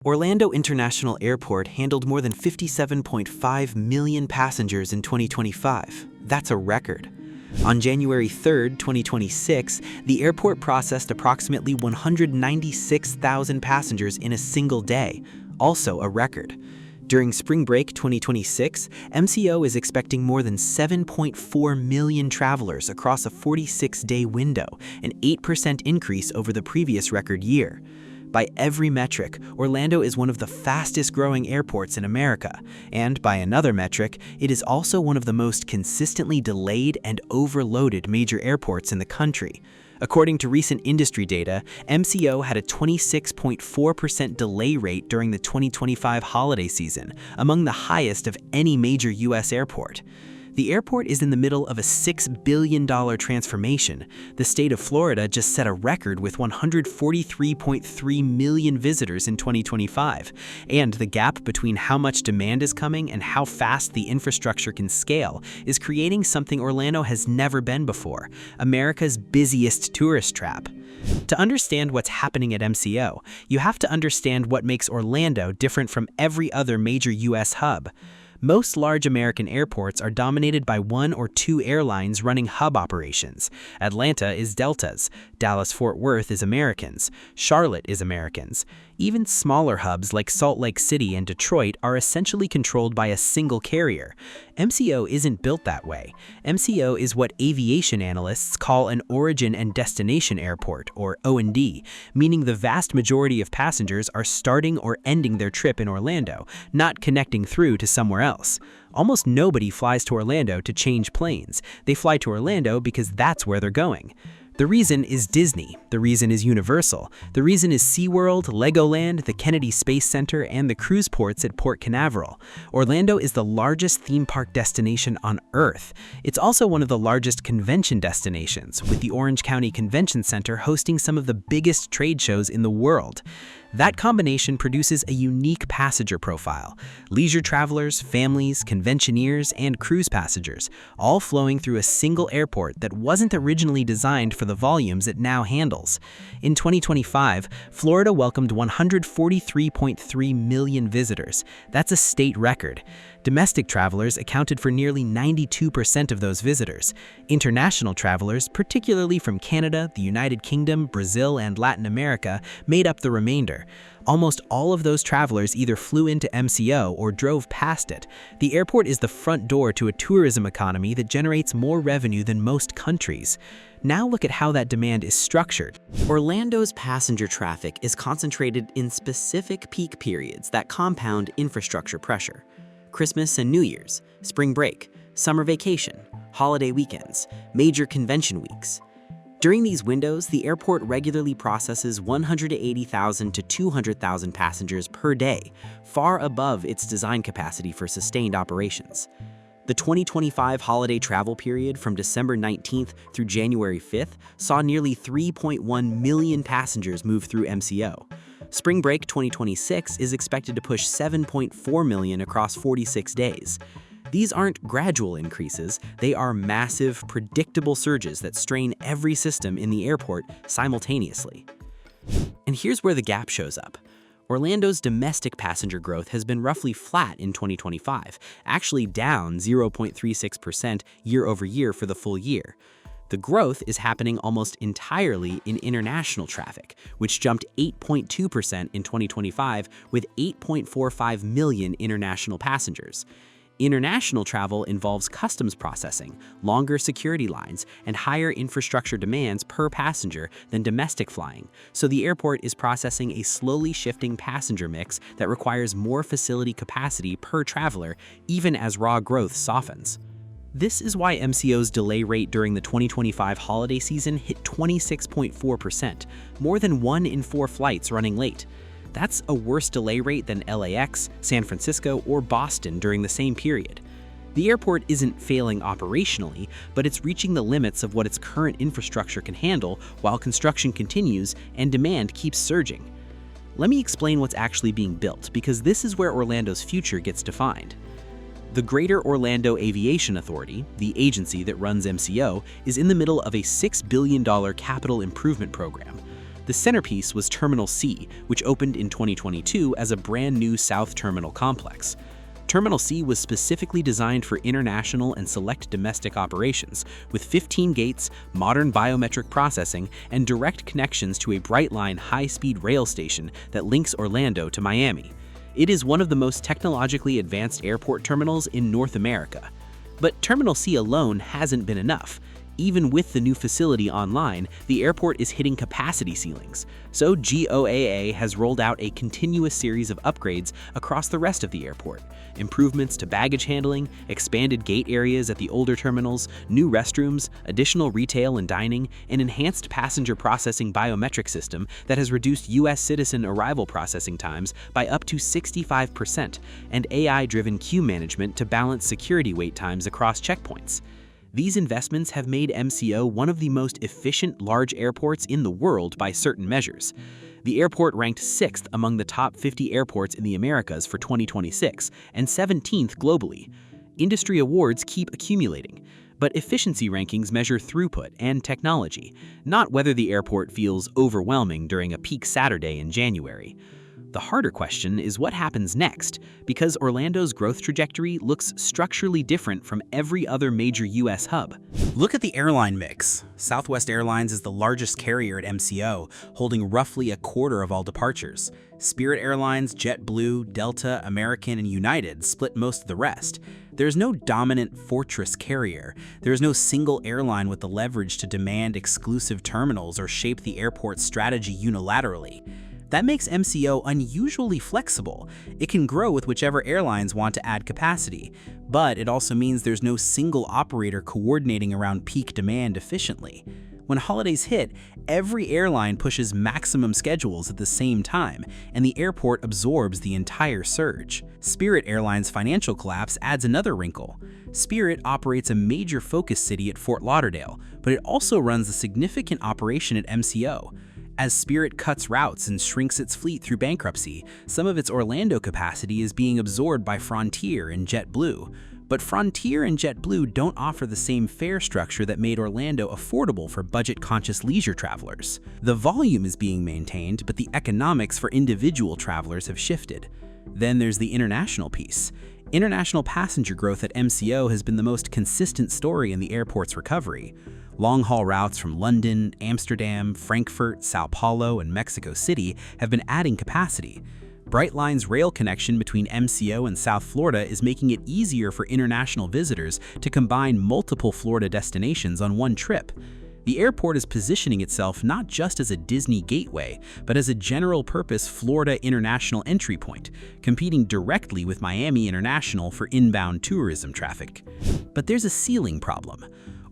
Orlando International Airport handled more than 57.5 million passengers in 2025. That's a record. On January 3, 2026, the airport processed approximately 196,000 passengers in a single day, also a record. During spring break 2026, MCO is expecting more than 7.4 million travelers across a 46-day window, an 8% increase over the previous record year. By every metric, Orlando is one of the fastest-growing airports in America, and by another metric, it is also one of the most consistently delayed and overloaded major airports in the country. According to recent industry data, MCO had a 26.4% delay rate during the 2025 holiday season, among the highest of any major U.S. airport. The airport is in the middle of a $6 billion transformation. The state of Florida just set a record with 143.3 million visitors in 2025. And the gap between how much demand is coming and how fast the infrastructure can scale is creating something Orlando has never been before: America's busiest tourist trap. To understand what's happening at MCO, you have to understand what makes Orlando different from every other major U.S. hub. Most large American airports are dominated by one or two airlines running hub operations. Atlanta is Delta's, Dallas-Fort Worth is American's, Charlotte is American's. Even smaller hubs like Salt Lake City and Detroit are essentially controlled by a single carrier. MCO isn't built that way. MCO is what aviation analysts call an origin and destination airport, or O&D, meaning the vast majority of passengers are starting or ending their trip in Orlando, not connecting through to somewhere else. Almost nobody flies to Orlando to change planes. They fly to Orlando because that's where they're going. The reason is Disney, the reason is Universal, the reason is SeaWorld, Legoland, the Kennedy Space Center, and the cruise ports at Port Canaveral. Orlando is the largest theme park destination on Earth. It's also one of the largest convention destinations, with the Orange County Convention Center hosting some of the biggest trade shows in the world. That combination produces a unique passenger profile: leisure travelers, families, conventioneers, and cruise passengers, all flowing through a single airport that wasn't originally designed for the volumes it now handles. In 2025, Florida welcomed 143.3 million visitors. That's a state record. Domestic travelers accounted for nearly 92% of those visitors. International travelers, particularly from Canada, the United Kingdom, Brazil, and Latin America, made up the remainder. Almost all of those travelers either flew into MCO or drove past it. The airport is the front door to a tourism economy that generates more revenue than most countries. Now look at how that demand is structured. Orlando's passenger traffic is concentrated in specific peak periods that compound infrastructure pressure: Christmas and New Year's, spring break, summer vacation, holiday weekends, major convention weeks. During these windows, the airport regularly processes 180,000 to 200,000 passengers per day, far above its design capacity for sustained operations. The 2025 holiday travel period from December 19th through January 5th saw nearly 3.1 million passengers move through MCO. Spring break 2026 is expected to push 7.4 million across 46 days. These aren't gradual increases, they are massive, predictable surges that strain every system in the airport simultaneously. And here's where the gap shows up. Orlando's domestic passenger growth has been roughly flat in 2025, actually down 0.36% year over year for the full year. The growth is happening almost entirely in international traffic, which jumped 8.2% in 2025 with 8.45 million international passengers. International travel involves customs processing, longer security lines, and higher infrastructure demands per passenger than domestic flying, so the airport is processing a slowly shifting passenger mix that requires more facility capacity per traveler, even as raw growth softens. This is why MCO's delay rate during the 2025 holiday season hit 26.4%, more than 1 in 4 flights running late. That's a worse delay rate than LAX, San Francisco, or Boston during the same period. The airport isn't failing operationally, but it's reaching the limits of what its current infrastructure can handle while construction continues and demand keeps surging. Let me explain what's actually being built, because this is where Orlando's future gets defined. The Greater Orlando Aviation Authority, the agency that runs MCO, is in the middle of a $6 billion capital improvement program. The centerpiece was Terminal C, which opened in 2022 as a brand new South Terminal complex. Terminal C was specifically designed for international and select domestic operations, with 15 gates, modern biometric processing, and direct connections to a Brightline high-speed rail station that links Orlando to Miami. It is one of the most technologically advanced airport terminals in North America. But Terminal C alone hasn't been enough. Even with the new facility online, the airport is hitting capacity ceilings. So GOAA has rolled out a continuous series of upgrades across the rest of the airport. Improvements to baggage handling, expanded gate areas at the older terminals, new restrooms, additional retail and dining, an enhanced passenger processing biometric system that has reduced U.S. citizen arrival processing times by up to 65%, and AI-driven queue management to balance security wait times across checkpoints. These investments have made MCO one of the most efficient large airports in the world by certain measures. The airport ranked 6th among the top 50 airports in the Americas for 2026 and 17th globally. Industry awards keep accumulating, but efficiency rankings measure throughput and technology, not whether the airport feels overwhelming during a peak Saturday in January. The harder question is what happens next, because Orlando's growth trajectory looks structurally different from every other major U.S. hub. Look at the airline mix. Southwest Airlines is the largest carrier at MCO, holding roughly a quarter of all departures. Spirit Airlines, JetBlue, Delta, American, and United split most of the rest. There's no dominant fortress carrier. There is no single airline with the leverage to demand exclusive terminals or shape the airport's strategy unilaterally. That makes MCO unusually flexible. It can grow with whichever airlines want to add capacity, but it also means there's no single operator coordinating around peak demand efficiently. When holidays hit, every airline pushes maximum schedules at the same time, and the airport absorbs the entire surge. Spirit Airlines' financial collapse adds another wrinkle. Spirit operates a major focus city at Fort Lauderdale, but it also runs a significant operation at MCO. As Spirit cuts routes and shrinks its fleet through bankruptcy, some of its Orlando capacity is being absorbed by Frontier and JetBlue. But Frontier and JetBlue don't offer the same fare structure that made Orlando affordable for budget-conscious leisure travelers. The volume is being maintained, but the economics for individual travelers have shifted. Then there's the international piece. International passenger growth at MCO has been the most consistent story in the airport's recovery. Long-haul routes from London, Amsterdam, Frankfurt, Sao Paulo, and Mexico City have been adding capacity. Brightline's rail connection between MCO and South Florida is making it easier for international visitors to combine multiple Florida destinations on one trip. The airport is positioning itself not just as a Disney gateway, but as a general-purpose Florida international entry point, competing directly with Miami International for inbound tourism traffic. But there's a ceiling problem.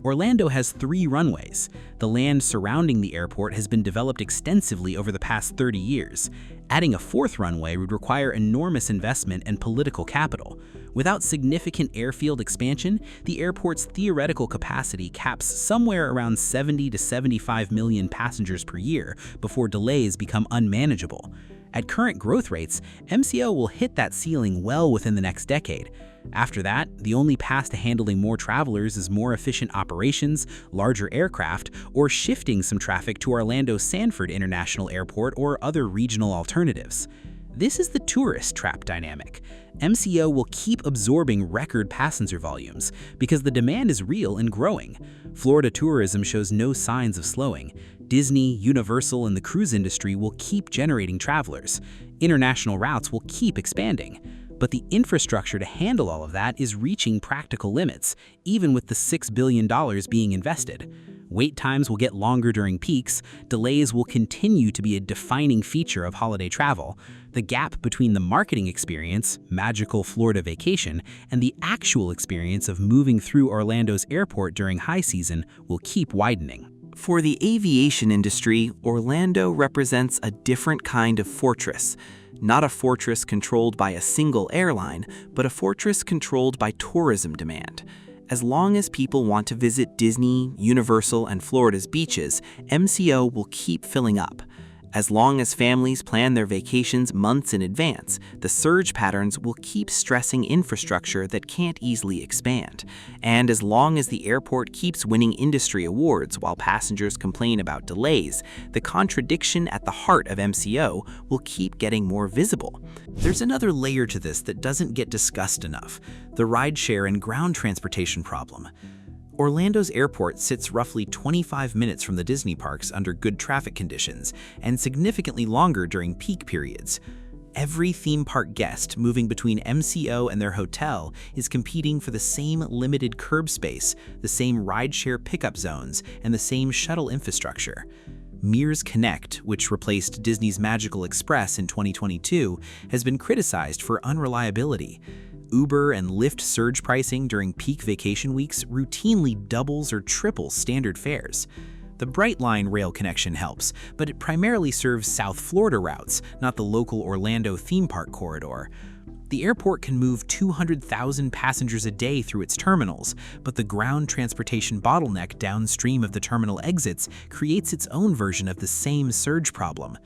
Orlando has 3 runways. The land surrounding the airport has been developed extensively over the past 30 years. Adding a 4th runway would require enormous investment and political capital. Without significant airfield expansion, the airport's theoretical capacity caps somewhere around 70 to 75 million passengers per year before delays become unmanageable. At current growth rates, MCO will hit that ceiling well within the next decade. After that, the only path to handling more travelers is more efficient operations, larger aircraft, or shifting some traffic to Orlando Sanford International Airport or other regional alternatives. This is the tourist trap dynamic. MCO will keep absorbing record passenger volumes because the demand is real and growing. Florida tourism shows no signs of slowing. Disney, Universal, and the cruise industry will keep generating travelers. International routes will keep expanding. But the infrastructure to handle all of that is reaching practical limits, even with the $6 billion being invested. Wait times will get longer during peaks, delays will continue to be a defining feature of holiday travel. The gap between the marketing experience, magical Florida vacation, and the actual experience of moving through Orlando's airport during high season will keep widening. For the aviation industry, Orlando represents a different kind of fortress. Not a fortress controlled by a single airline, but a fortress controlled by tourism demand. As long as people want to visit Disney, Universal, and Florida's beaches, MCO will keep filling up. As long as families plan their vacations months in advance, the surge patterns will keep stressing infrastructure that can't easily expand. And as long as the airport keeps winning industry awards while passengers complain about delays, the contradiction at the heart of MCO will keep getting more visible. There's another layer to this that doesn't get discussed enough: the rideshare and ground transportation problem. Orlando's airport sits roughly 25 minutes from the Disney parks under good traffic conditions, and significantly longer during peak periods. Every theme park guest moving between MCO and their hotel is competing for the same limited curb space, the same rideshare pickup zones, and the same shuttle infrastructure. Mears Connect, which replaced Disney's Magical Express in 2022, has been criticized for unreliability. Uber and Lyft surge pricing during peak vacation weeks routinely doubles or triples standard fares. The Brightline rail connection helps, but it primarily serves South Florida routes, not the local Orlando theme park corridor. The airport can move 200,000 passengers a day through its terminals, but the ground transportation bottleneck downstream of the terminal exits creates its own version of the same surge problem.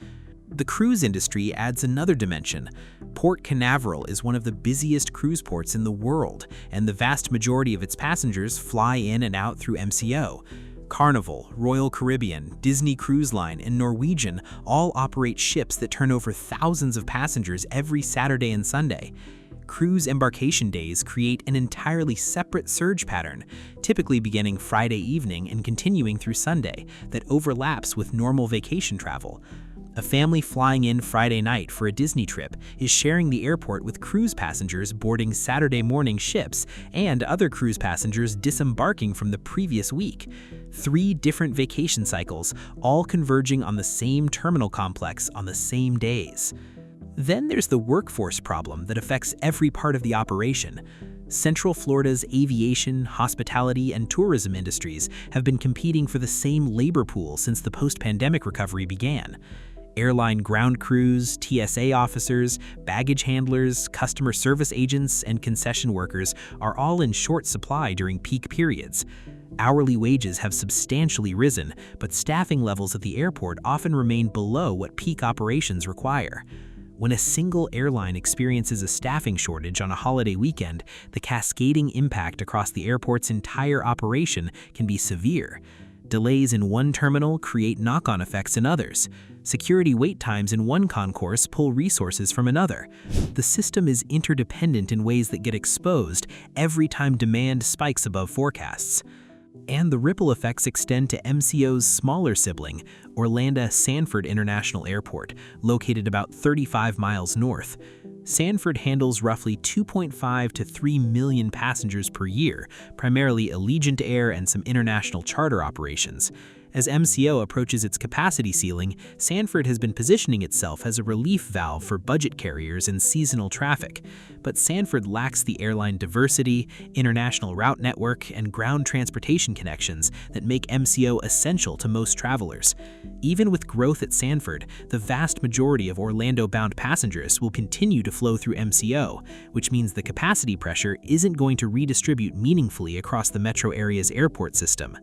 The cruise industry adds another dimension. Port Canaveral is one of the busiest cruise ports in the world, and the vast majority of its passengers fly in and out through MCO. Carnival, Royal Caribbean, Disney Cruise Line, and Norwegian all operate ships that turn over thousands of passengers every Saturday and Sunday. Cruise embarkation days create an entirely separate surge pattern, typically beginning Friday evening and continuing through Sunday, that overlaps with normal vacation travel. A family flying in Friday night for a Disney trip is sharing the airport with cruise passengers boarding Saturday morning ships and other cruise passengers disembarking from the previous week. 3 different vacation cycles, all converging on the same terminal complex on the same days. Then there's the workforce problem that affects every part of the operation. Central Florida's aviation, hospitality, and tourism industries have been competing for the same labor pool since the post-pandemic recovery began. Airline ground crews, TSA officers, baggage handlers, customer service agents, and concession workers are all in short supply during peak periods. Hourly wages have substantially risen, but staffing levels at the airport often remain below what peak operations require. When a single airline experiences a staffing shortage on a holiday weekend, the cascading impact across the airport's entire operation can be severe. Delays in one terminal create knock-on effects in others. Security wait times in one concourse pull resources from another. The system is interdependent in ways that get exposed every time demand spikes above forecasts. And the ripple effects extend to MCO's smaller sibling, Orlando Sanford International Airport, located about 35 miles north. Sanford handles roughly 2.5 to 3 million passengers per year, primarily Allegiant Air and some international charter operations. As MCO approaches its capacity ceiling, Sanford has been positioning itself as a relief valve for budget carriers and seasonal traffic. But Sanford lacks the airline diversity, international route network, and ground transportation connections that make MCO essential to most travelers. Even with growth at Sanford, the vast majority of Orlando-bound passengers will continue to flow through MCO, which means the capacity pressure isn't going to redistribute meaningfully across the metro area's airport system.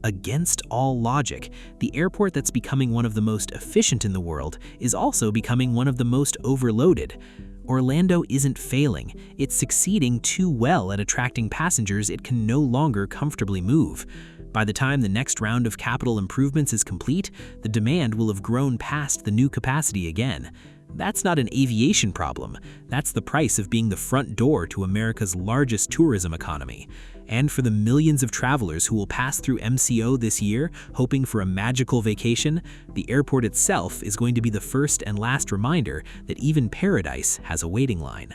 Against all logic, the airport that's becoming one of the most efficient in the world is also becoming one of the most overloaded. Orlando isn't failing, it's succeeding too well at attracting passengers it can no longer comfortably move. By the time the next round of capital improvements is complete, the demand will have grown past the new capacity again. That's not an aviation problem, that's the price of being the front door to America's largest tourism economy. And for the millions of travelers who will pass through MCO this year, hoping for a magical vacation, the airport itself is going to be the first and last reminder that even paradise has a waiting line.